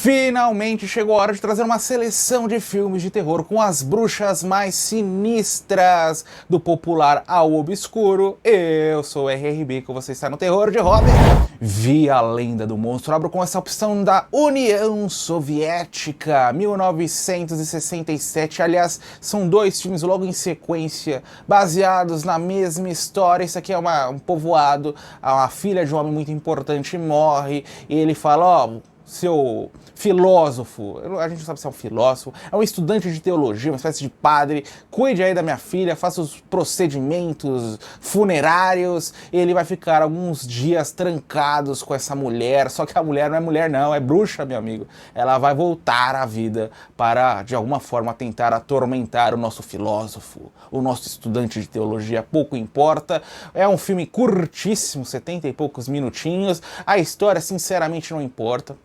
Finalmente chegou a hora de trazer uma seleção de filmes de terror com as bruxas mais sinistras, do popular ao obscuro. Eu sou o RRB, que você está no Terror de Robin. Vi a Lenda do Monstro. Abro com essa opção da União Soviética, 1967. Aliás, são dois filmes logo em sequência, baseados na mesma história. Isso aqui é um povoado, a filha de um homem muito importante morre, e ele fala, ó, seu filósofo, a gente não sabe se é um filósofo, é um estudante de teologia, uma espécie de padre, cuide aí da minha filha, faça os procedimentos funerários, e ele vai ficar alguns dias trancados com essa mulher, só que a mulher não é mulher não, é bruxa, meu amigo. Ela vai voltar à vida para, de alguma forma, tentar atormentar o nosso filósofo, o nosso estudante de teologia, pouco importa. É um filme curtíssimo, 70 e poucos minutinhos, a história sinceramente não importa.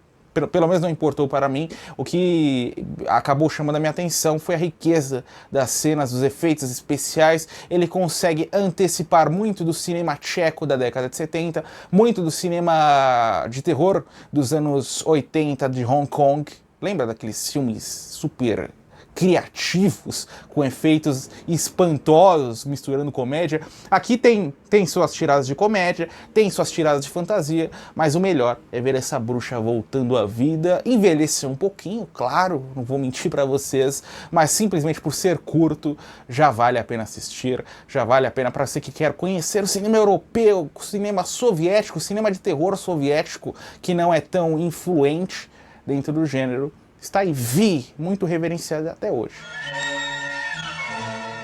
Pelo menos não importou para mim. O que acabou chamando a minha atenção foi a riqueza das cenas, dos efeitos especiais. Ele consegue antecipar muito do cinema tcheco da década de 70, muito do cinema de terror dos anos 80 de Hong Kong. Lembra daqueles filmes super criativos, com efeitos espantosos, misturando comédia? Aqui tem suas tiradas de comédia, tem suas tiradas de fantasia, mas o melhor é ver essa bruxa voltando à vida. Envelheceu um pouquinho, claro, não vou mentir pra vocês, mas simplesmente por ser curto, já vale a pena assistir, já vale a pena para você que quer conhecer o cinema europeu, o cinema soviético, o cinema de terror soviético, que não é tão influente dentro do gênero. Está aí, Vi, muito reverenciado até hoje.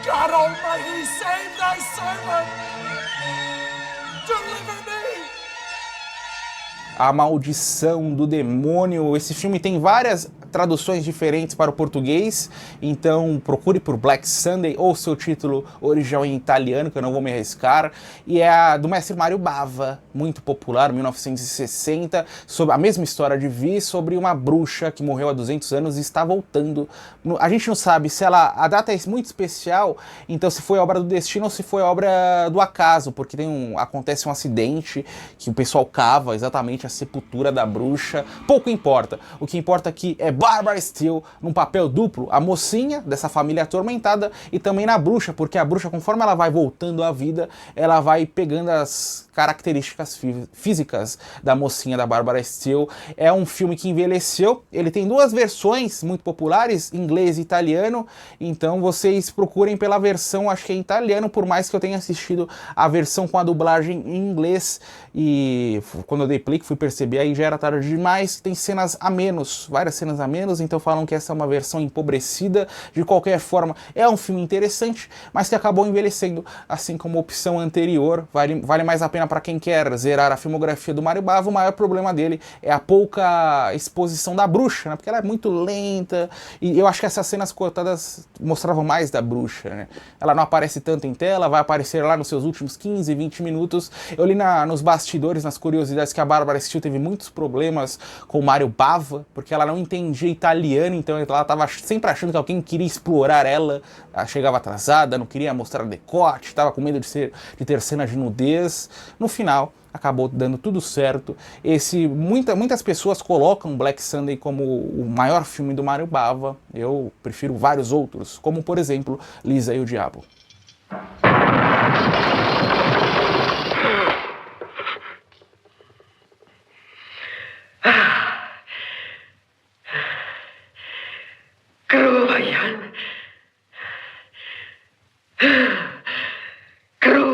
God Almighty, save thy servant! Deliver me! A Maldição do Demônio. Esse filme tem várias traduções diferentes para o português, então procure por Black Sunday ou seu título original em italiano, que eu não vou me arriscar, e é a do mestre Mario Bava, muito popular, 1960, sobre a mesma história de Vi, sobre uma bruxa que morreu há 200 anos e está voltando. A gente não sabe se a data é muito especial, então se foi obra do destino ou se foi obra do acaso, porque acontece um acidente que o pessoal cava exatamente a sepultura da bruxa. Pouco importa, o que importa aqui é Barbara Steele num papel duplo, a mocinha dessa família atormentada e também na bruxa, porque a bruxa, conforme ela vai voltando à vida, ela vai pegando as características físicas da mocinha da Barbara Steele. É um filme que envelheceu, ele tem duas versões muito populares, inglês e italiano, então vocês procurem pela versão, acho que é em italiano, por mais que eu tenha assistido a versão com a dublagem em inglês, e quando eu dei play, fui perceber, aí já era tarde demais, tem cenas a menos, várias cenas a menos, então falam que essa é uma versão empobrecida. De qualquer forma, é um filme interessante, mas que acabou envelhecendo, assim como a opção anterior. Vale mais a pena para quem quer zerar a filmografia do Mario Bava. O maior problema dele é a pouca exposição da bruxa, né? Porque ela é muito lenta, e eu acho que essas cenas cortadas mostravam mais da bruxa, né? Ela não aparece tanto em tela, vai aparecer lá nos seus últimos 15, 20 minutos. Eu li nos bastidores, nas curiosidades, que a Barbara Steele teve muitos problemas com o Mario Bava, porque ela não entendia italiano, então ela estava sempre achando que alguém queria explorar ela, chegava atrasada, não queria mostrar decote, estava com medo de ter cena de nudez. No final, acabou dando tudo certo. Muitas pessoas colocam Black Sunday como o maior filme do Mario Bava. Eu prefiro vários outros, como por exemplo, Lisa e o Diabo.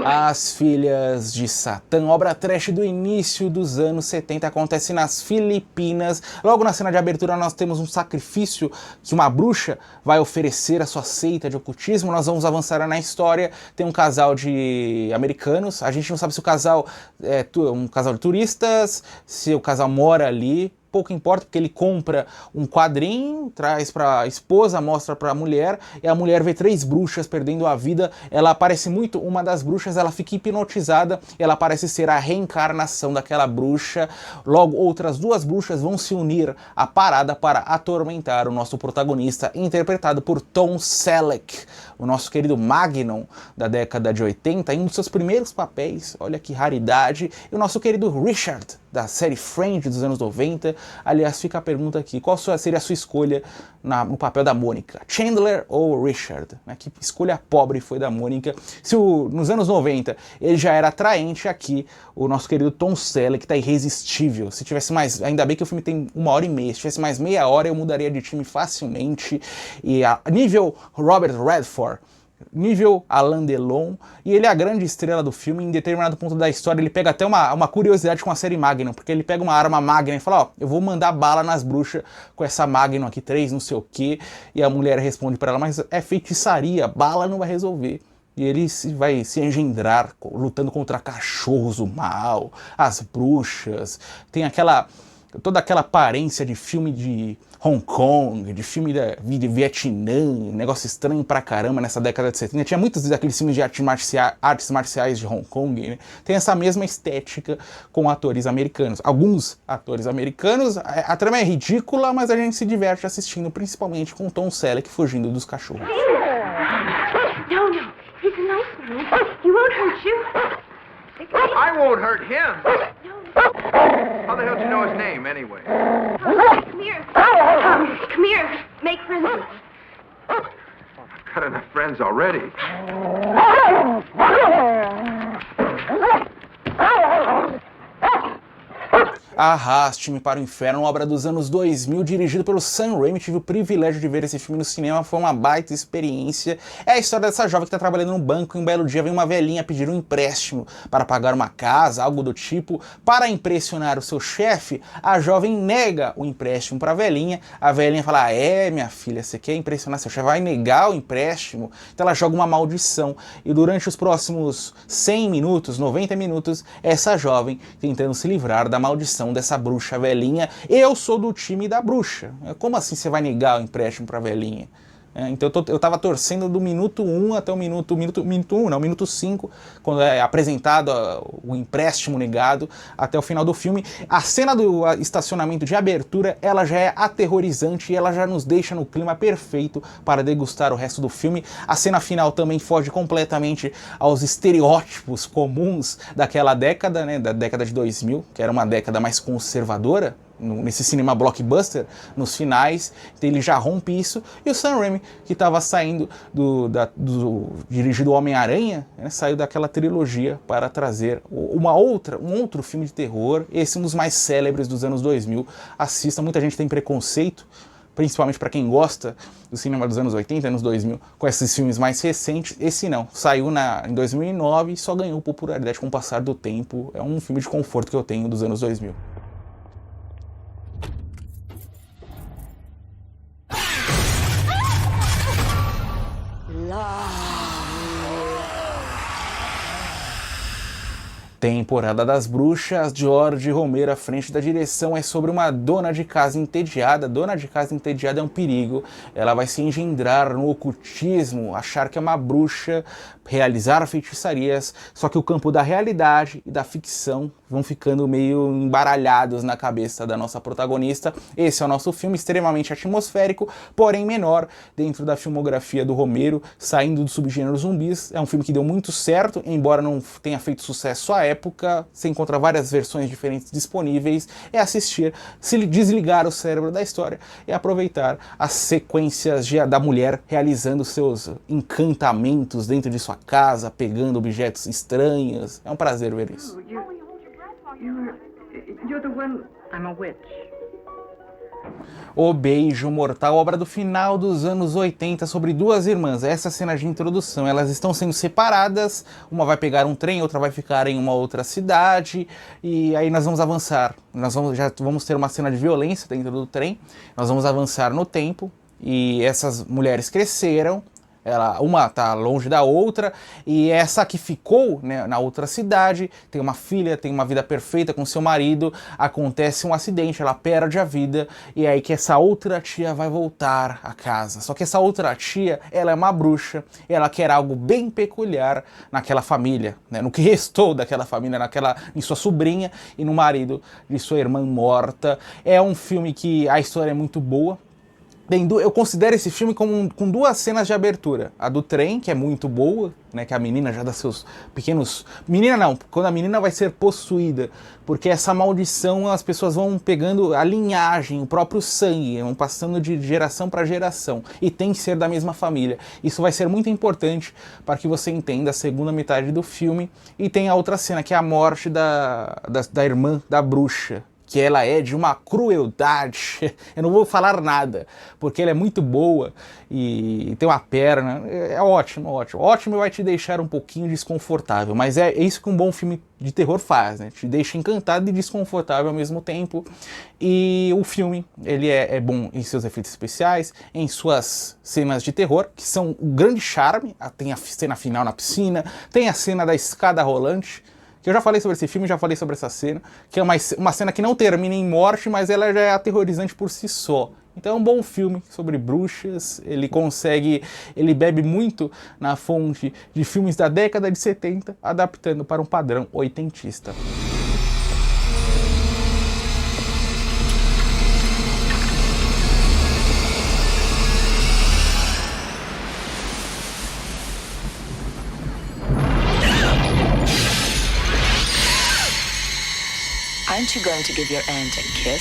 As Filhas de Satã, obra trash do início dos anos 70, acontece nas Filipinas. Logo na cena de abertura nós temos um sacrifício que uma bruxa vai oferecer à sua seita de ocultismo. Nós vamos avançar na história. Tem um casal de americanos, a gente não sabe se o casal é um casal de turistas, se o casal mora ali. Pouco importa, porque ele compra um quadrinho, traz para a esposa, mostra para a mulher, e a mulher vê 3 bruxas perdendo a vida. Ela parece muito uma das bruxas, ela fica hipnotizada, ela parece ser a reencarnação daquela bruxa. Logo, outras 2 bruxas vão se unir à parada para atormentar o nosso protagonista, interpretado por Tom Selleck. o nosso querido Magnum da década de 80, em um dos seus primeiros papéis, olha que raridade, e o nosso querido Richard, da série Friends dos anos 90. Aliás, fica a pergunta aqui, qual seria a sua escolha no papel da Mônica? Chandler ou Richard? Que escolha pobre foi da Mônica. Se nos anos 90 ele já era atraente, aqui o nosso querido Tom Selleck tá irresistível. Se tivesse mais, ainda bem que o filme tem 1h30, se tivesse mais meia hora eu mudaria de time facilmente. E a nível Robert Redford, nível Alain Delon, e ele é a grande estrela do filme. Em determinado ponto da história ele pega até uma curiosidade com a série Magnum, porque ele pega uma arma Magnum e fala, ó, eu vou mandar bala nas bruxas com essa Magnum aqui, 3 não sei o que, e a mulher responde para ela, mas é feitiçaria, bala não vai resolver. E ele vai se engendrar lutando contra cachorros do mal, as bruxas, tem toda aquela aparência de filme de Hong Kong, de filme de Vietnã, negócio estranho pra caramba nessa década de 70. Tinha muitos daqueles filmes de artes marciais de Hong Kong, né? Tem essa mesma estética com atores americanos. Alguns atores americanos, a trama é ridícula, mas a gente se diverte assistindo, principalmente com o Tom Selleck fugindo dos cachorros. No, he's a nice man. He won't hurt you. I won't hurt him. How the hell do you know his name, anyway? Come here. Come here. Make friends with me. I've got enough friends already. Arraste-me para o Inferno, uma obra dos anos 2000, dirigido pelo Sam Raimi. Tive o privilégio de ver esse filme no cinema, foi uma baita experiência. É a história dessa jovem que está trabalhando num banco e um belo dia vem uma velhinha pedir um empréstimo para pagar uma casa, algo do tipo. Para impressionar o seu chefe, a jovem nega o empréstimo para a velhinha fala, minha filha, você quer impressionar seu chefe, vai negar o empréstimo? Então ela joga uma maldição, e durante os próximos 100 minutos, 90 minutos, essa jovem tentando se livrar da maldição dessa bruxa velhinha. Eu sou do time da bruxa. Como assim você vai negar o empréstimo pra velhinha? Então eu tava torcendo do minuto 1 até o minuto 5, quando é apresentado o empréstimo negado, até o final do filme. A cena do estacionamento de abertura, ela já é aterrorizante e ela já nos deixa no clima perfeito para degustar o resto do filme. A cena final também foge completamente aos estereótipos comuns daquela década, né, da década de 2000, que era uma década mais conservadora, nesse cinema blockbuster, nos finais. Então ele já rompe isso, e o Sam Raimi, que estava saindo dirigido Homem-Aranha, né, saiu daquela trilogia para trazer um outro filme de terror, esse um dos mais célebres dos anos 2000. Assista, muita gente tem preconceito, principalmente para quem gosta do cinema dos anos 80, anos 2000, com esses filmes mais recentes. Esse não, saiu em 2009 e só ganhou popularidade com o passar do tempo. É um filme de conforto que eu tenho dos anos 2000. Temporada das Bruxas, George Romero à frente da direção, é sobre uma dona de casa entediada. Dona de casa entediada é um perigo. Ela vai se engendrar no ocultismo, achar que é uma bruxa, realizar feitiçarias, só que o campo da realidade e da ficção vão ficando meio embaralhados na cabeça da nossa protagonista. Esse é o nosso filme, extremamente atmosférico, porém menor dentro da filmografia do Romero, saindo do subgênero zumbis. É um filme que deu muito certo, embora não tenha feito sucesso à época. Você encontra várias versões diferentes disponíveis. É assistir, se desligar o cérebro da história e aproveitar as sequências da mulher realizando seus encantamentos dentro de sua casa, pegando objetos estranhos. É um prazer ver isso. You're the one. I'm a witch. O Beijo Mortal, obra do final dos anos 80, sobre duas irmãs. Essa cena de introdução, elas estão sendo separadas, uma vai pegar um trem, outra vai ficar em uma outra cidade, e aí nós vamos avançar. Já vamos ter uma cena de violência dentro do trem, nós vamos avançar no tempo, e essas mulheres cresceram. Uma tá longe da outra, e essa que ficou, né, na outra cidade, tem uma filha, tem uma vida perfeita com seu marido, acontece um acidente, ela perde a vida, e é aí que essa outra tia vai voltar a casa. Só que essa outra tia, ela é uma bruxa, e ela quer algo bem peculiar naquela família, né, no que restou daquela família, em sua sobrinha e no marido de sua irmã morta. É um filme que a história é muito boa. Eu considero esse filme com duas cenas de abertura. A do trem, que é muito boa, né, que a menina já dá seus pequenos... Menina não, quando a menina vai ser possuída, porque essa maldição as pessoas vão pegando a linhagem, o próprio sangue, vão passando de geração para geração, e tem que ser da mesma família. Isso vai ser muito importante para que você entenda a segunda metade do filme. E tem a outra cena, que é a morte da irmã da bruxa, que ela é de uma crueldade. Eu não vou falar nada, porque ela é muito boa e tem uma perna. É ótimo, ótimo. Ótimo vai te deixar um pouquinho desconfortável, mas é isso que um bom filme de terror faz, né? Te deixa encantado e desconfortável ao mesmo tempo. E o filme, ele é bom em seus efeitos especiais, em suas cenas de terror, que são o grande charme. Tem a cena final na piscina, tem a cena da escada rolante, que eu já falei sobre esse filme, já falei sobre essa cena, que é uma cena que não termina em morte, mas ela já é aterrorizante por si só. Então é um bom filme sobre bruxas, ele bebe muito na fonte de filmes da década de 70, adaptando para um padrão oitentista. Aren't you going to give your aunt a kiss?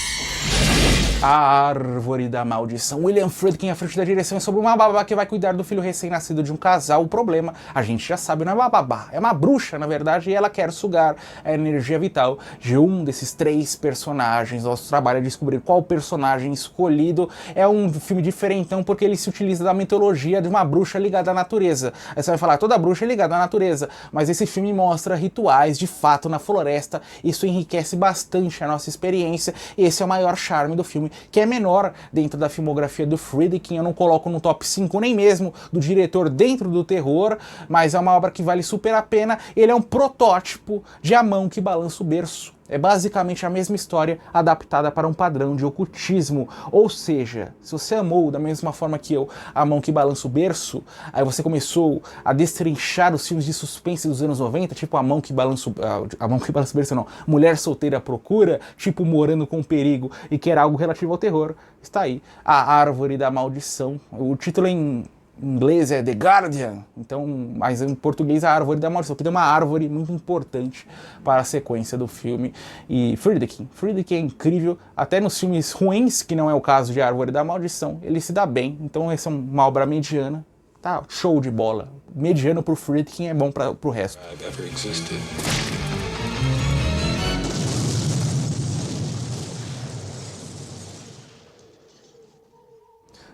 A Árvore da Maldição. William Friedkin à frente da direção é sobre uma babá que vai cuidar do filho recém-nascido de um casal. O problema, a gente já sabe, não é uma babá, é uma bruxa, na verdade, e ela quer sugar a energia vital de um desses três personagens. Nosso trabalho é descobrir qual personagem escolhido. É um filme diferentão porque ele se utiliza da mitologia de uma bruxa ligada à natureza. Aí você vai falar, toda bruxa é ligada à natureza, mas esse filme mostra rituais de fato na floresta. Isso enriquece bastante a nossa experiência e esse é o maior charme do filme, que é menor dentro da filmografia do Friedkin. Eu não coloco no top 5 nem mesmo do diretor dentro do terror, mas é uma obra que vale super a pena. Ele é um protótipo de A Mão que Balança o Berço. É basicamente a mesma história adaptada para um padrão de ocultismo. Ou seja, se você amou da mesma forma que eu A Mão que Balança o Berço, aí você começou a destrinchar os filmes de suspense dos anos 90, tipo A Mão que Balança o Berço não, Mulher Solteira à Procura, tipo Morando com Perigo, e que era algo relativo ao terror, está aí A Árvore da Maldição. O título em inglês é The Guardian, então, mas em português A Árvore da Maldição, que tem uma árvore muito importante para a sequência do filme. E Friedkin é incrível, até nos filmes ruins, que não é o caso de A Árvore da Maldição, ele se dá bem. Então essa é uma obra mediana, tá show de bola. Mediano pro Friedkin é bom pro resto.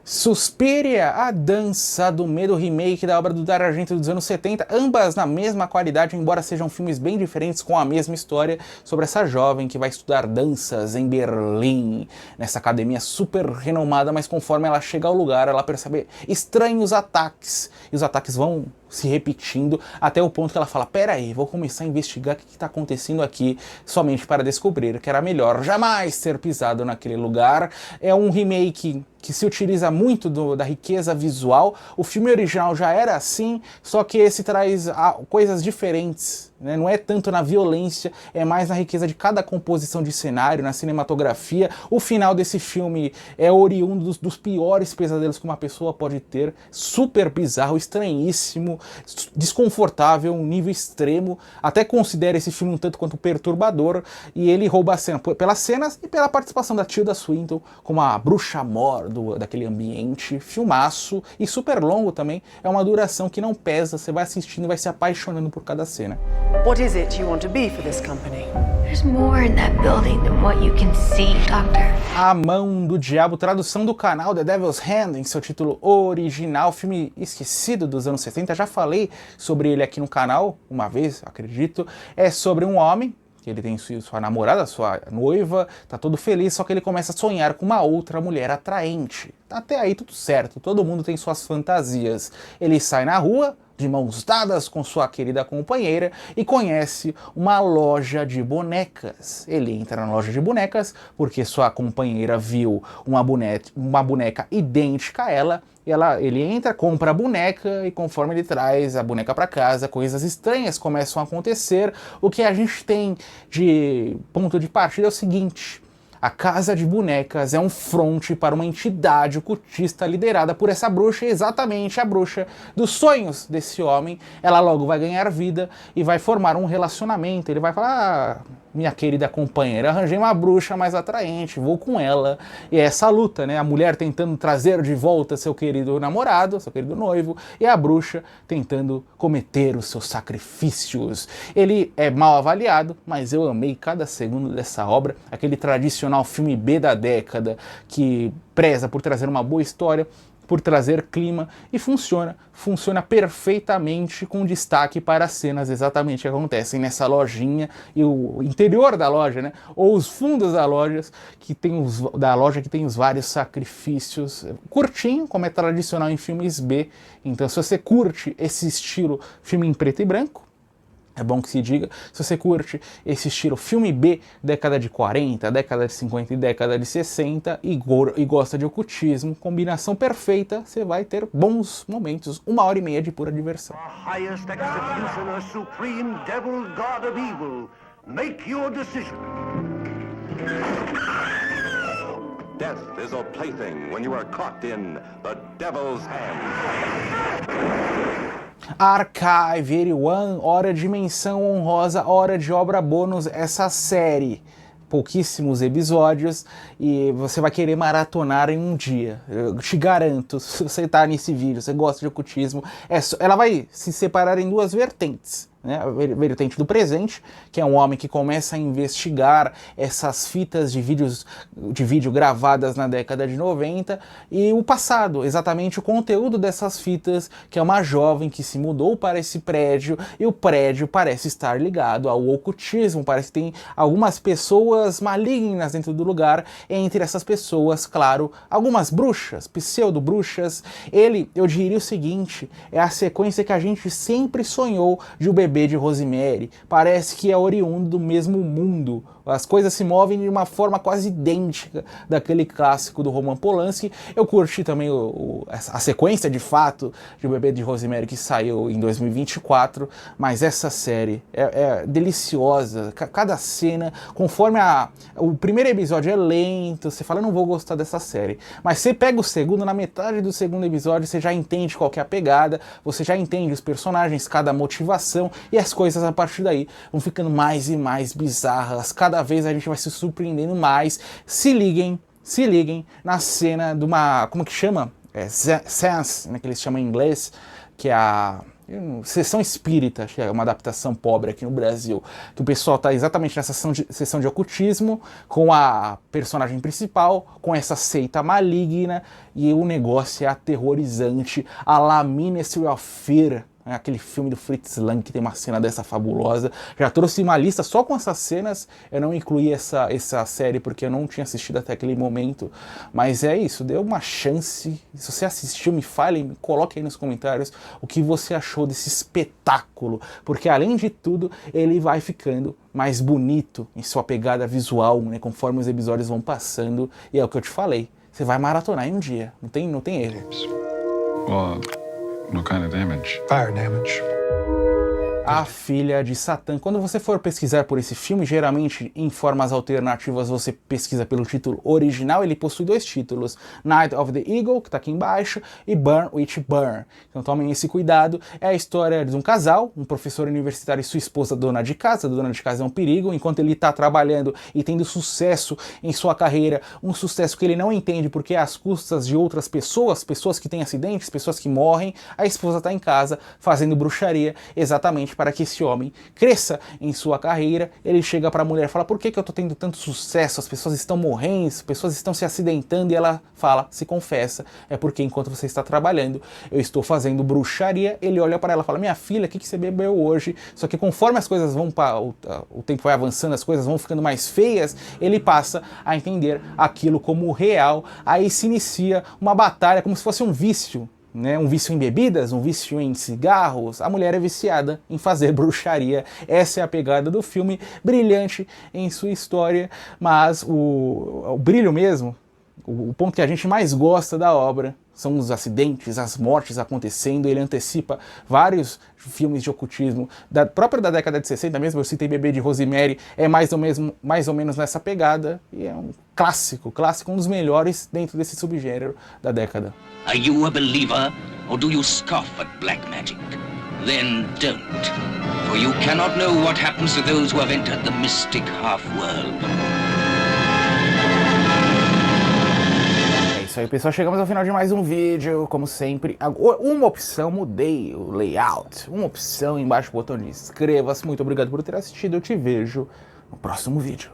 Suspiria, a Dança do Medo, remake da obra do Dario Argento dos anos 70, ambas na mesma qualidade, embora sejam filmes bem diferentes, com a mesma história sobre essa jovem que vai estudar danças em Berlim, nessa academia super renomada, mas conforme ela chega ao lugar, ela percebe estranhos ataques, e os ataques vão se repetindo até o ponto que ela fala, peraí, vou começar a investigar o que está acontecendo aqui, somente para descobrir que era melhor jamais ter pisado naquele lugar. É um remake que se utiliza muito da riqueza visual. O filme original já era assim, só que esse traz coisas diferentes, né? Não é tanto na violência, é mais na riqueza de cada composição de cenário, na cinematografia. O final desse filme é oriundo dos piores pesadelos que uma pessoa pode ter, super bizarro, estranhíssimo, desconfortável, um nível extremo. Até considero esse filme um tanto quanto perturbador, e ele rouba a cena pelas cenas e pela participação da Tilda Swinton como a bruxa mor daquele ambiente. Filmaço, e super longo também, é uma duração que não pesa, você vai assistindo e vai se apaixonando por cada cena. What is it you want to be for this company? There's more in that building than what you can see, Doctor. A Mão do Diabo, tradução do canal The Devil's Hand, em seu título original, filme esquecido dos anos 70, já falei sobre ele aqui no canal uma vez, acredito. É sobre um homem que ele tem sua namorada, sua noiva, tá todo feliz, só que ele começa a sonhar com uma outra mulher atraente. Até aí tudo certo, todo mundo tem suas fantasias. Ele sai na rua, de mãos dadas com sua querida companheira, e conhece uma loja de bonecas. Ele entra na loja de bonecas porque sua companheira viu uma boneca idêntica a ela, e ele entra, compra a boneca, e conforme ele traz a boneca para casa, coisas estranhas começam a acontecer. O que a gente tem de ponto de partida é o seguinte: A Casa de Bonecas é um fronte para uma entidade ocultista liderada por essa bruxa, exatamente a bruxa dos sonhos desse homem. Ela logo vai ganhar vida e vai formar um relacionamento. Ele vai falar: minha querida companheira, arranjei uma bruxa mais atraente, vou com ela. E é essa luta, né? A mulher tentando trazer de volta seu querido namorado, seu querido noivo, e a bruxa tentando cometer os seus sacrifícios. Ele é mal avaliado, mas eu amei cada segundo dessa obra. Aquele tradicional filme B da década que preza por trazer uma boa história, por trazer clima, e funciona perfeitamente, com destaque para as cenas exatamente que acontecem nessa lojinha e o interior da loja, né? Ou os fundos da loja que tem os vários sacrifícios. Curtinho, como é tradicional em filmes B. Então, se você curte esse estilo filme em preto e branco, é bom que se diga, se você curte esse estilo filme B, década de 40, década de 50 e década de 60 e gosta de ocultismo, combinação perfeita, você vai ter bons momentos, 1h30 de pura diversão. Highest executioner, supreme devil, god of evil, make your decision. Death is a plaything when you are caught in the devil's hands. Archive 81, hora de menção honrosa, hora de obra bônus, essa série. Pouquíssimos episódios e você vai querer maratonar em um dia. Eu te garanto, se você tá nesse vídeo, você gosta de ocultismo, ela vai se separar em duas vertentes. Né, a vertente do presente, que é um homem que começa a investigar essas fitas de vídeo gravadas na década de 90, e o passado, exatamente o conteúdo dessas fitas, que é uma jovem que se mudou para esse prédio, e o prédio parece estar ligado ao ocultismo, parece que tem algumas pessoas malignas dentro do lugar, entre essas pessoas, claro, algumas bruxas, pseudo-bruxas. Eu diria o seguinte, é a sequência que a gente sempre sonhou de O Bebê de Rosemary. Parece que é oriundo do mesmo mundo. As coisas se movem de uma forma quase idêntica daquele clássico do Roman Polanski. Eu curti também a sequência, de fato, de O Bebê de Rosemary, que saiu em 2024, mas essa série é deliciosa. Cada cena, conforme o primeiro episódio é lento, você fala, não vou gostar dessa série. Mas você pega o segundo, na metade do segundo episódio, você já entende qual que é a pegada, você já entende os personagens, cada motivação, e as coisas a partir daí vão ficando mais e mais bizarras. Cada vez a gente vai se surpreendendo mais. Se liguem na cena de uma, como que chama? Seance, né, que eles chamam em inglês, que é a sessão espírita, que é uma adaptação pobre aqui no Brasil, que o pessoal tá exatamente nessa sessão de ocultismo, com a personagem principal, com essa seita maligna, e o negócio é aterrorizante, a la Ministry of Fear, aquele filme do Fritz Lang que tem uma cena dessa fabulosa. Já trouxe uma lista só com essas cenas, eu não incluí essa série porque eu não tinha assistido até aquele momento, mas é isso, dê uma chance. Se você assistiu, me fale, me coloque aí nos comentários o que você achou desse espetáculo, porque além de tudo, ele vai ficando mais bonito em sua pegada visual, né, conforme os episódios vão passando, e é o que eu te falei, você vai maratonar em um dia, não tem erro. What kind of damage? Fire damage. A Filha de Satã. Quando você for pesquisar por esse filme, geralmente em formas alternativas você pesquisa pelo título original. Ele possui dois títulos, Night of the Eagle, que está aqui embaixo, e Burn Witch Burn. Então tomem esse cuidado. É a história de um casal, um professor universitário e sua esposa dona de casa. A dona de casa é um perigo, enquanto ele está trabalhando e tendo sucesso em sua carreira, um sucesso que ele não entende porque é às custas de outras pessoas que têm acidentes, pessoas que morrem. A esposa está em casa fazendo bruxaria, exatamente para que esse homem cresça em sua carreira. Ele chega para a mulher e fala, por que eu tô tendo tanto sucesso? As pessoas estão morrendo, as pessoas estão se acidentando, e ela fala, se confessa, é porque enquanto você está trabalhando, eu estou fazendo bruxaria. Ele olha para ela e fala, minha filha, o que você bebeu hoje? Só que conforme as coisas vão, o tempo vai avançando, as coisas vão ficando mais feias, ele passa a entender aquilo como real. Aí se inicia uma batalha, como se fosse um vício, né, um vício em bebidas, um vício em cigarros. A mulher é viciada em fazer bruxaria. Essa é a pegada do filme, brilhante em sua história, mas o brilho mesmo O ponto que a gente mais gosta da obra são os acidentes, as mortes acontecendo. Ele antecipa vários filmes de ocultismo própria da década de 60 mesmo. Eu citei Bebê de Rosemary, é mais ou menos nessa pegada, e é um clássico, um dos melhores dentro desse subgênero da década. Are you a believer, or do you scoff at black magic? Then don't, for you cannot know what happens to those who have entered the mystic half-world. Isso aí, pessoal, chegamos ao final de mais um vídeo, como sempre. Uma opção, mudei o layout, uma opção embaixo do botão de inscreva-se. Muito obrigado por ter assistido, eu te vejo no próximo vídeo.